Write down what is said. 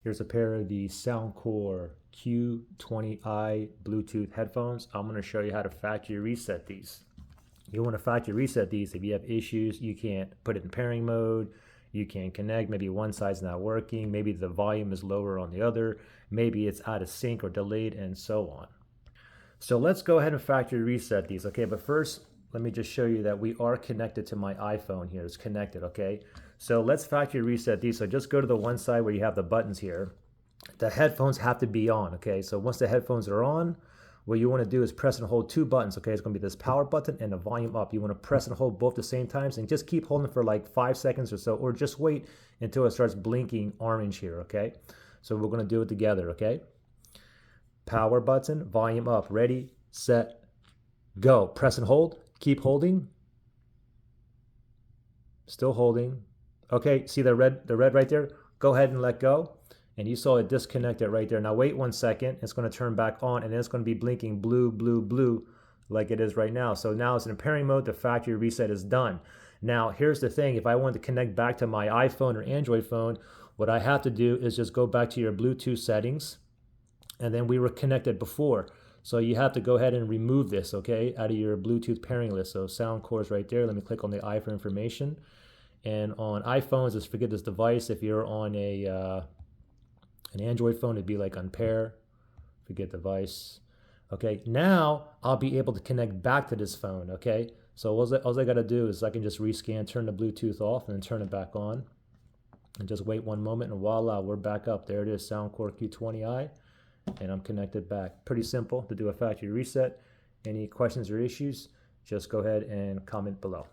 Here's a pair of the Soundcore Q20i Bluetooth headphones. I'm going to show you how to factory reset these. You want to factory reset these if you have issues. You can't put it in pairing mode. You can't connect. Maybe one side's not working. Maybe the volume is lower on the other. Maybe it's out of sync or delayed and so on. So let's go ahead and factory reset these. Okay, but first, let me just show you that we are connected to my iPhone here. It's connected, okay? So let's factory reset these. So just go to the one side where you have the buttons here. The headphones have to be on, okay? So once the headphones are on, what you want to do is press and hold two buttons, okay? It's going to be this power button and the volume up. You want to press and hold both at the same times and just keep holding for like 5 seconds or so, or just wait until it starts blinking orange here, okay? So we're going to do it together, okay? Power button, volume up, ready, set, go. Press and hold, keep holding. Still holding. Okay, see the red right there? Go ahead and let go. And you saw it disconnected right there. Now wait 1 second. It's going to turn back on and then it's going to be blinking blue, blue, blue like it is right now. So now it's in pairing mode. The factory reset is done. Now here's the thing. If I want to connect back to my iPhone or Android phone, what I have to do is just go back to your Bluetooth settings. And then we were connected before. So you have to go ahead and remove this, okay, out of your Bluetooth pairing list. So Soundcore is right there. Let me click on the I for information. And on iPhones, just forget this device. If you're on an Android phone, it'd be like unpair, forget device. Okay, now I'll be able to connect back to this phone, okay? So all I gotta do is I can just rescan, turn the Bluetooth off, and then turn it back on. And just wait 1 moment, and voila, we're back up. There it is, Soundcore Q20i. And I'm connected back. Pretty simple to do a factory reset. Any questions or issues, just go ahead and comment below.